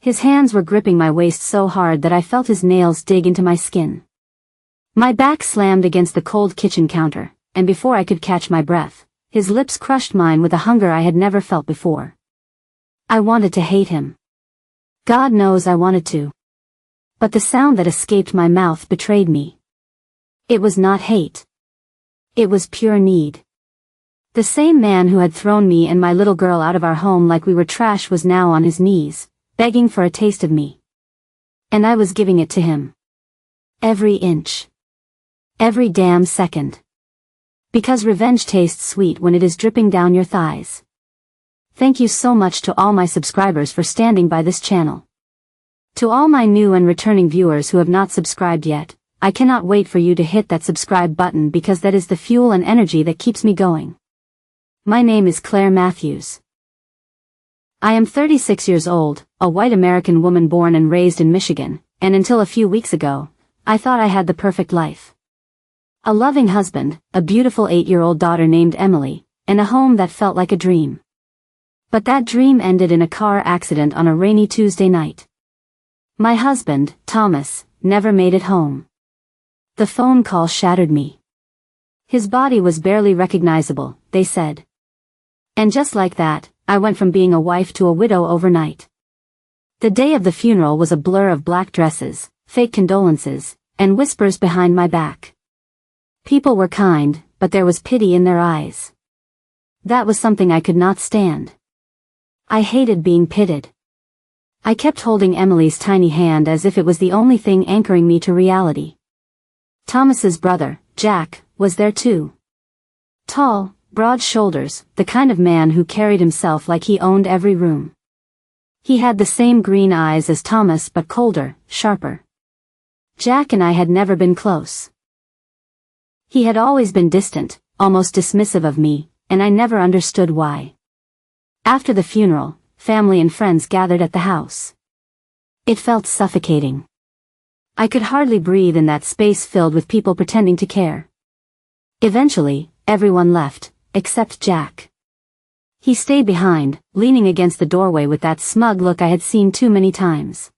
His hands were gripping my waist so hard that I felt his nails dig into my skin. My back slammed against the cold kitchen counter, and before I could catch my breath, his lips crushed mine with a hunger I had never felt before. I wanted to hate him. God knows I wanted to. But the sound that escaped my mouth betrayed me. It was not hate. It was pure need. The same man who had thrown me and my little girl out of our home like we were trash was now on his knees, begging for a taste of me. And I was giving it to him. Every inch. Every damn second. Because revenge tastes sweet when it is dripping down your thighs. Thank you so much to all my subscribers for standing by this channel. To all my new and returning viewers who have not subscribed yet, I cannot wait for you to hit that subscribe button because that is the fuel and energy that keeps me going. My name is Claire Matthews. I am 36 years old, a white American woman born and raised in Michigan, and until a few weeks ago, I thought I had the perfect life. A loving husband, a beautiful 8-year-old daughter named Emily, and a home that felt like a dream. But that dream ended in a car accident on a rainy Tuesday night. My husband, Thomas, never made it home. The phone call shattered me. His body was barely recognizable, they said. And just like that, I went from being a wife to a widow overnight. The day of the funeral was a blur of black dresses, fake condolences, and whispers behind my back. People were kind, but there was pity in their eyes. That was something I could not stand. I hated being pitied. I kept holding Emily's tiny hand as if it was the only thing anchoring me to reality. Thomas's brother, Jack, was there too. Tall, broad shoulders, the kind of man who carried himself like he owned every room. He had the same green eyes as Thomas but colder, sharper. Jack and I had never been close. He had always been distant, almost dismissive of me, and I never understood why. After the funeral, family and friends gathered at the house. It felt suffocating. I could hardly breathe in that space filled with people pretending to care. Eventually, everyone left, except Jack. He stayed behind, leaning against the doorway with that smug look I had seen too many times.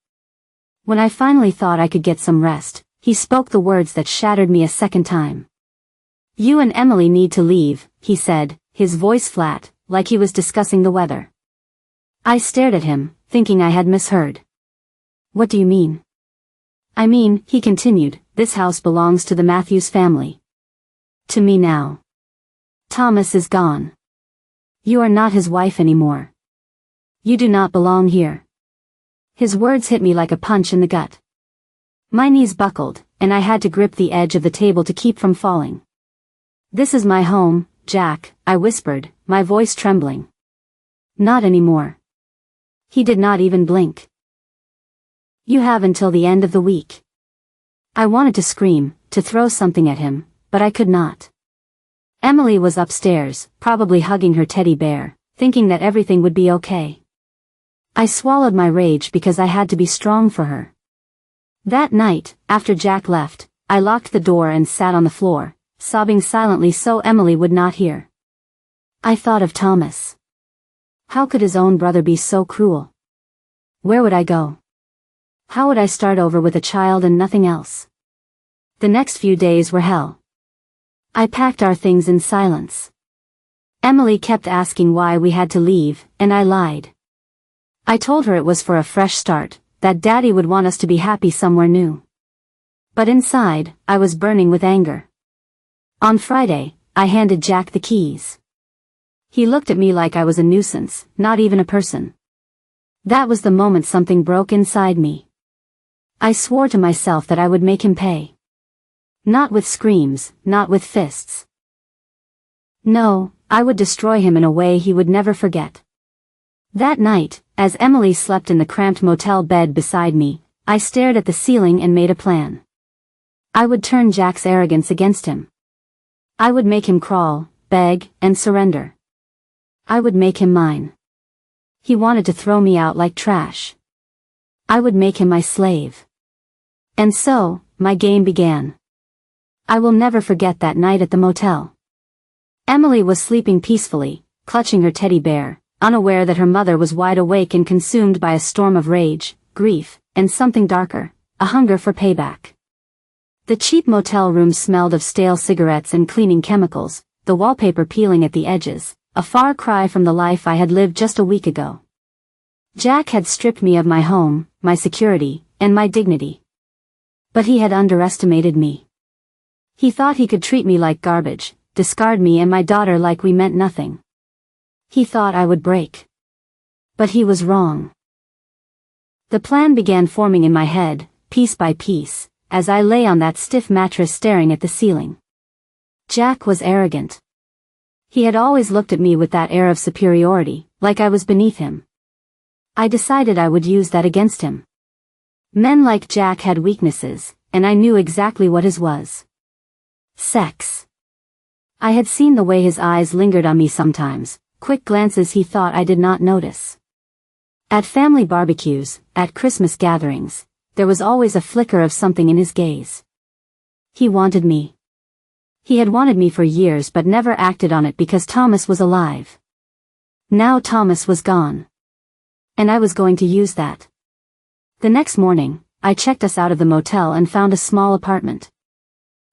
When I finally thought I could get some rest, he spoke the words that shattered me a second time. "You and Emily need to leave," he said, his voice flat, like he was discussing the weather. I stared at him, thinking I had misheard. "What do you mean?" "I mean," he continued, "this house belongs to the Matthews family. To me now. Thomas is gone. You are not his wife anymore. You do not belong here." His words hit me like a punch in the gut. My knees buckled, and I had to grip the edge of the table to keep from falling. "This is my home, Jack," I whispered, my voice trembling. "Not anymore." He did not even blink. "You have until the end of the week." I wanted to scream, to throw something at him, but I could not. Emily was upstairs, probably hugging her teddy bear, thinking that everything would be okay. I swallowed my rage because I had to be strong for her. That night, after Jack left, I locked the door and sat on the floor, sobbing silently so Emily would not hear. I thought of Thomas. How could his own brother be so cruel? Where would I go? How would I start over with a child and nothing else? The next few days were hell. I packed our things in silence. Emily kept asking why we had to leave, and I lied. I told her it was for a fresh start, that Daddy would want us to be happy somewhere new. But inside, I was burning with anger. On Friday, I handed Jack the keys. He looked at me like I was a nuisance, not even a person. That was the moment something broke inside me. I swore to myself that I would make him pay. Not with screams, not with fists. No, I would destroy him in a way he would never forget. That night, as Emily slept in the cramped motel bed beside me, I stared at the ceiling and made a plan. I would turn Jack's arrogance against him. I would make him crawl, beg, and surrender. I would make him mine. He wanted to throw me out like trash. I would make him my slave. And so, my game began. I will never forget that night at the motel. Emily was sleeping peacefully, clutching her teddy bear, unaware that her mother was wide awake and consumed by a storm of rage, grief, and something darker, a hunger for payback. The cheap motel room smelled of stale cigarettes and cleaning chemicals, the wallpaper peeling at the edges, a far cry from the life I had lived just a week ago. Jack had stripped me of my home, my security, and my dignity. But he had underestimated me. He thought he could treat me like garbage, discard me and my daughter like we meant nothing. He thought I would break. But he was wrong. The plan began forming in my head, piece by piece, as I lay on that stiff mattress staring at the ceiling. Jack was arrogant. He had always looked at me with that air of superiority, like I was beneath him. I decided I would use that against him. Men like Jack had weaknesses, and I knew exactly what his was. Sex. I had seen the way his eyes lingered on me sometimes, quick glances he thought I did not notice. At family barbecues, at Christmas gatherings, there was always a flicker of something in his gaze. He wanted me. He had wanted me for years but never acted on it because Thomas was alive. Now Thomas was gone. And I was going to use that. The next morning, I checked us out of the motel and found a small apartment.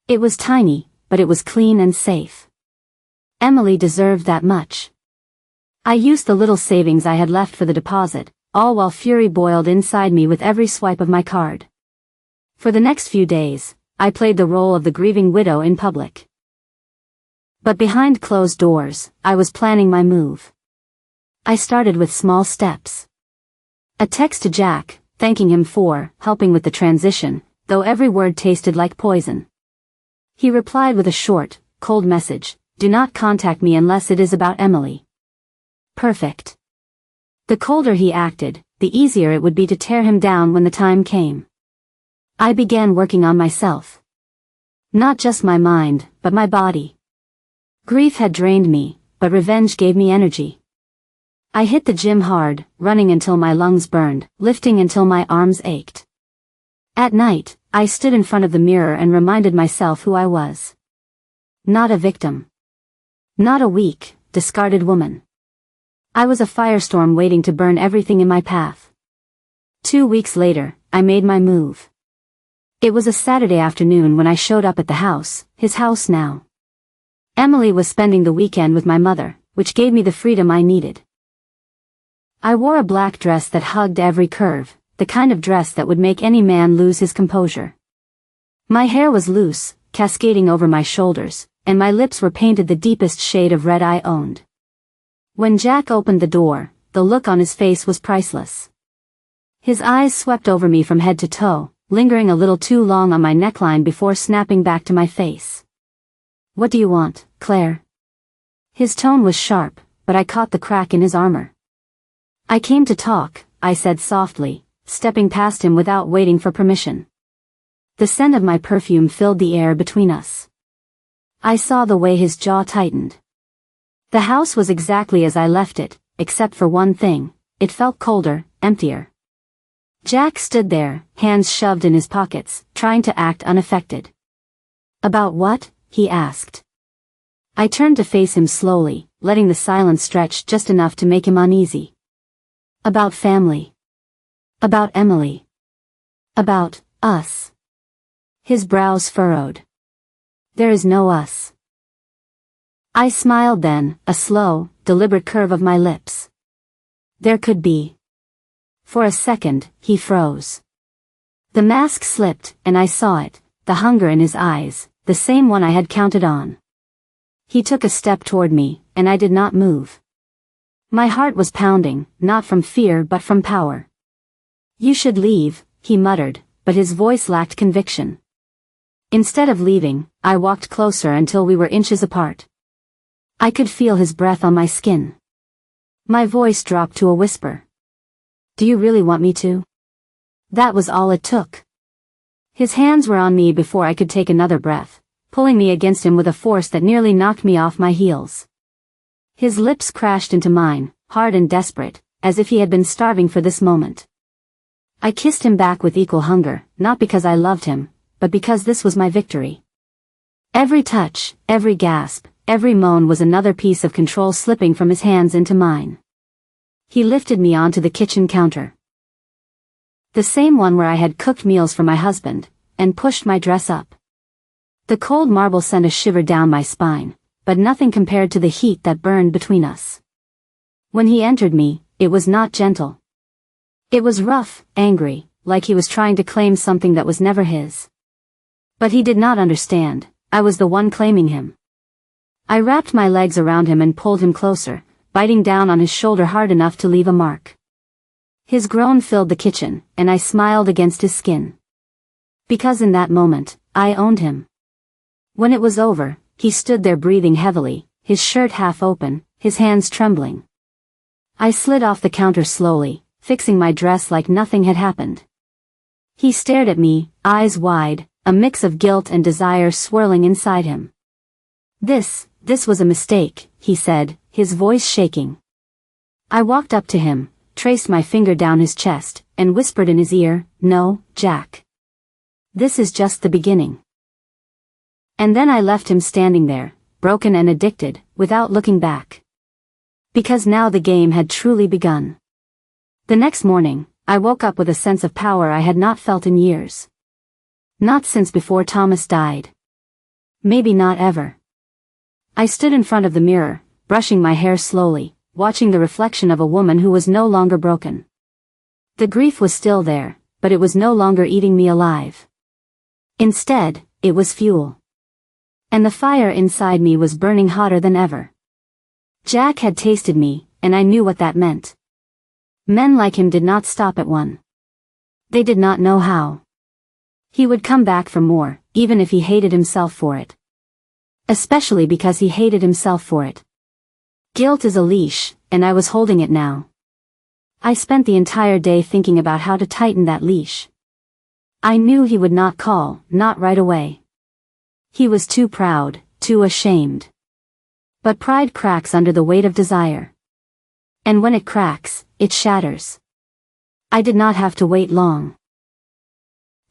It was tiny, but it was clean and safe. Emily deserved that much. I used the little savings I had left for the deposit, all while fury boiled inside me with every swipe of my card. For the next few days, I played the role of the grieving widow in public. But behind closed doors, I was planning my move. I started with small steps. A text to Jack, thanking him for helping with the transition, though every word tasted like poison. He replied with a short, cold message, "Do not contact me unless it is about Emily." Perfect. The colder he acted, the easier it would be to tear him down when the time came. I began working on myself. Not just my mind, but my body. Grief had drained me, but revenge gave me energy. I hit the gym hard, running until my lungs burned, lifting until my arms ached. At night, I stood in front of the mirror and reminded myself who I was. Not a victim. Not a weak, discarded woman. I was a firestorm waiting to burn everything in my path. 2 weeks later, I made my move. It was a Saturday afternoon when I showed up at the house, his house now. Emily was spending the weekend with my mother, which gave me the freedom I needed. I wore a black dress that hugged every curve, the kind of dress that would make any man lose his composure. My hair was loose, cascading over my shoulders, and my lips were painted the deepest shade of red I owned. When Jack opened the door, the look on his face was priceless. His eyes swept over me from head to toe, lingering a little too long on my neckline before snapping back to my face. "What do you want, Claire?" His tone was sharp, but I caught the crack in his armor. "I came to talk," I said softly, stepping past him without waiting for permission. The scent of my perfume filled the air between us. I saw the way his jaw tightened. The house was exactly as I left it, except for one thing: it felt colder, emptier. Jack stood there, hands shoved in his pockets, trying to act unaffected. "About what?" he asked. I turned to face him slowly, letting the silence stretch just enough to make him uneasy. "About family. About Emily. About us." His brows furrowed. "There is no us." I smiled then, a slow, deliberate curve of my lips. "There could be." For a second, he froze. The mask slipped, and I saw it, the hunger in his eyes, the same one I had counted on. He took a step toward me, and I did not move. My heart was pounding, not from fear but from power. "You should leave," he muttered, but his voice lacked conviction. Instead of leaving, I walked closer until we were inches apart. I could feel his breath on my skin. My voice dropped to a whisper. "Do you really want me to?" That was all it took. His hands were on me before I could take another breath, pulling me against him with a force that nearly knocked me off my heels. His lips crashed into mine, hard and desperate, as if he had been starving for this moment. I kissed him back with equal hunger, not because I loved him, but because this was my victory. Every touch, every gasp, every moan was another piece of control slipping from his hands into mine. He lifted me onto the kitchen counter. The same one where I had cooked meals for my husband, and pushed my dress up. The cold marble sent a shiver down my spine, but nothing compared to the heat that burned between us. When he entered me, it was not gentle. It was rough, angry, like he was trying to claim something that was never his. But he did not understand. I was the one claiming him. I wrapped my legs around him and pulled him closer, biting down on his shoulder hard enough to leave a mark. His groan filled the kitchen, and I smiled against his skin. Because in that moment, I owned him. When it was over, he stood there breathing heavily, his shirt half open, his hands trembling. I slid off the counter slowly, fixing my dress like nothing had happened. He stared at me, eyes wide, a mix of guilt and desire swirling inside him. This was a mistake, he said, his voice shaking. I walked up to him, traced my finger down his chest, and whispered in his ear, "No, Jack. This is just the beginning." And then I left him standing there, broken and addicted, without looking back. Because now the game had truly begun. The next morning, I woke up with a sense of power I had not felt in years. Not since before Thomas died. Maybe not ever. I stood in front of the mirror, brushing my hair slowly, watching the reflection of a woman who was no longer broken. The grief was still there, but it was no longer eating me alive. Instead, it was fuel. And the fire inside me was burning hotter than ever. Jack had tasted me, and I knew what that meant. Men like him did not stop at one. They did not know how. He would come back for more, even if he hated himself for it. Especially because he hated himself for it. Guilt is a leash, and I was holding it now. I spent the entire day thinking about how to tighten that leash. I knew he would not call, not right away. He was too proud, too ashamed. But pride cracks under the weight of desire. And when it cracks, it shatters. I did not have to wait long.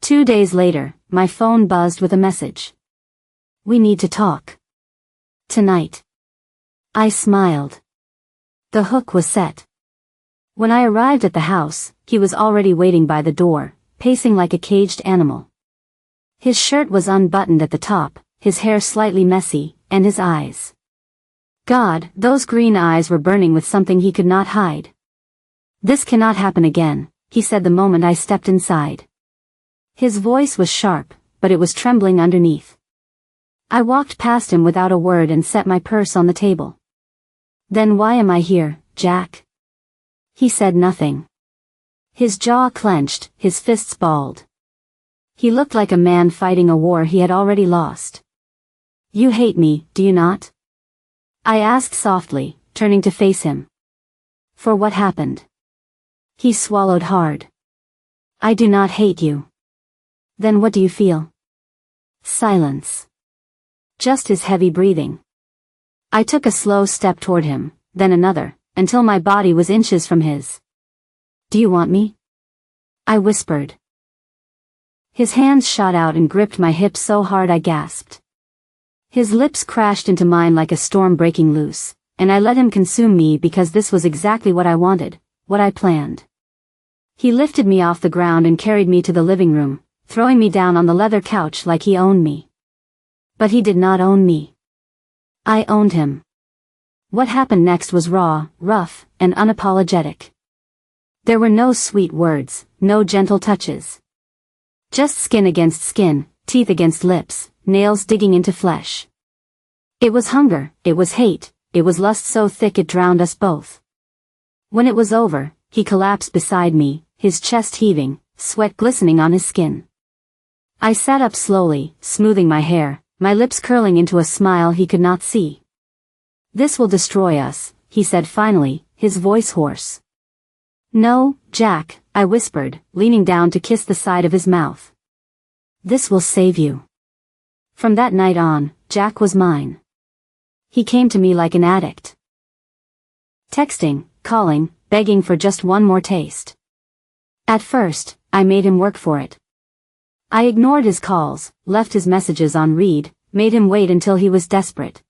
2 days later, my phone buzzed with a message. "We need to talk. Tonight." I smiled. The hook was set. When I arrived at the house, he was already waiting by the door, pacing like a caged animal. His shirt was unbuttoned at the top, his hair slightly messy, and his eyes. God, those green eyes were burning with something he could not hide. "This cannot happen again," he said the moment I stepped inside. His voice was sharp, but it was trembling underneath. I walked past him without a word and set my purse on the table. "Then why am I here, Jack?" He said nothing. His jaw clenched, his fists balled. He looked like a man fighting a war he had already lost. "You hate me, do you not?" I asked softly, turning to face him. "For what happened?" He swallowed hard. "I do not hate you." "Then what do you feel?" Silence. Just his heavy breathing. I took a slow step toward him, then another, until my body was inches from his. "Do you want me?" I whispered. His hands shot out and gripped my hips so hard I gasped. His lips crashed into mine like a storm breaking loose, and I let him consume me because this was exactly what I wanted, what I planned. He lifted me off the ground and carried me to the living room, throwing me down on the leather couch like he owned me. But he did not own me. I owned him. What happened next was raw, rough, and unapologetic. There were no sweet words, no gentle touches. Just skin against skin, teeth against lips, nails digging into flesh. It was hunger, it was hate, it was lust so thick it drowned us both. When it was over, he collapsed beside me, his chest heaving, sweat glistening on his skin. I sat up slowly, smoothing my hair, my lips curling into a smile he could not see. "This will destroy us," he said finally, his voice hoarse. "No, Jack," I whispered, leaning down to kiss the side of his mouth. "This will save you." From that night on, Jack was mine. He came to me like an addict. Texting, calling, begging for just one more taste. At first, I made him work for it. I ignored his calls, left his messages on read, made him wait until he was desperate.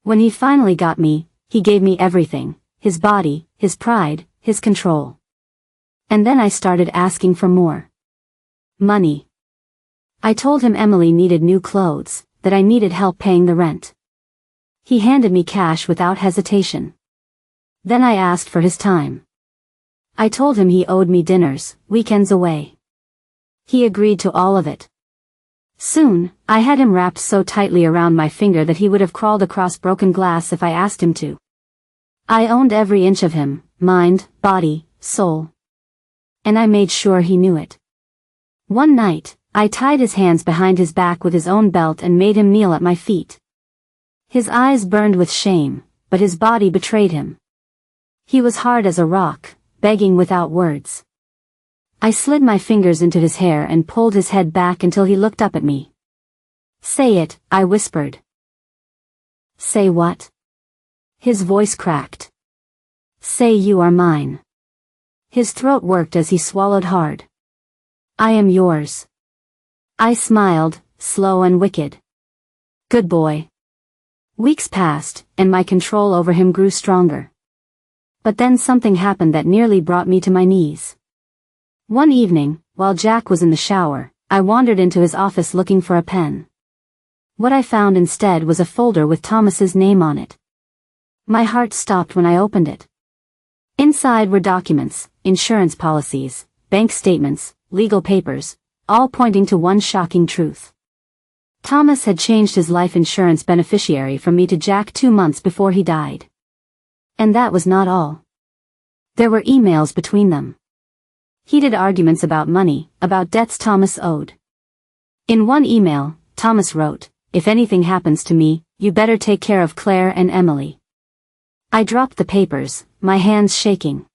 When he finally got me, he gave me everything, his body, his pride, his control. And then I started asking for more. Money. I told him Emily needed new clothes, that I needed help paying the rent. He handed me cash without hesitation. Then I asked for his time. I told him he owed me dinners, weekends away. He agreed to all of it. Soon, I had him wrapped so tightly around my finger that he would have crawled across broken glass if I asked him to. I owned every inch of him, mind, body, soul. And I made sure he knew it. One night, I tied his hands behind his back with his own belt and made him kneel at my feet. His eyes burned with shame, but his body betrayed him. He was hard as a rock, begging without words. I slid my fingers into his hair and pulled his head back until he looked up at me. Say it, I whispered. Say what? His voice cracked. Say you are mine. His throat worked as he swallowed hard. I am yours. I smiled, slow and wicked. Good boy. Weeks passed, and my control over him grew stronger. But then something happened that nearly brought me to my knees. One evening, while Jack was in the shower, I wandered into his office looking for a pen. What I found instead was a folder with Thomas's name on it. My heart stopped when I opened it. Inside were documents, insurance policies, bank statements, legal papers, all pointing to one shocking truth. Thomas had changed his life insurance beneficiary from me to Jack 2 months before he died. And that was not all. There were emails between them. Heated arguments about money, about debts Thomas owed. In one email, Thomas wrote, "If anything happens to me, you better take care of Claire and Emily." I dropped the papers, my hands shaking.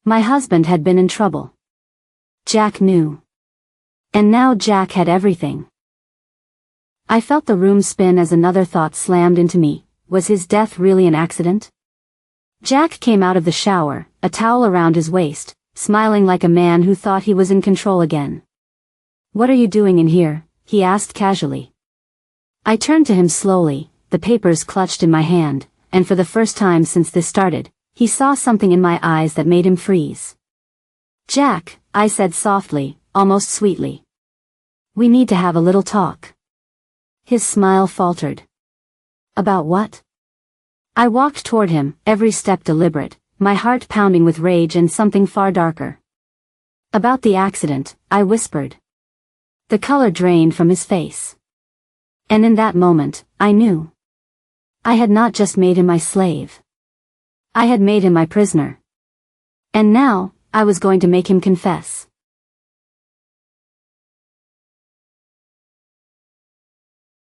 My husband had been in trouble. Jack knew. And now Jack had everything. I felt the room spin as another thought slammed into me. Was his death really an accident? Jack came out of the shower, a towel around his waist, smiling like a man who thought he was in control again. "What are you doing in here?" he asked casually. I turned to him slowly, the papers clutched in my hand, and for the first time since this started, he saw something in my eyes that made him freeze. "Jack," I said softly, almost sweetly. "We need to have a little talk." His smile faltered. "About what?" I walked toward him, every step deliberate, my heart pounding with rage and something far darker. "About the accident," I whispered. The color drained from his face. And in that moment, I knew. I had not just made him my slave. I had made him my prisoner. And now, I was going to make him confess.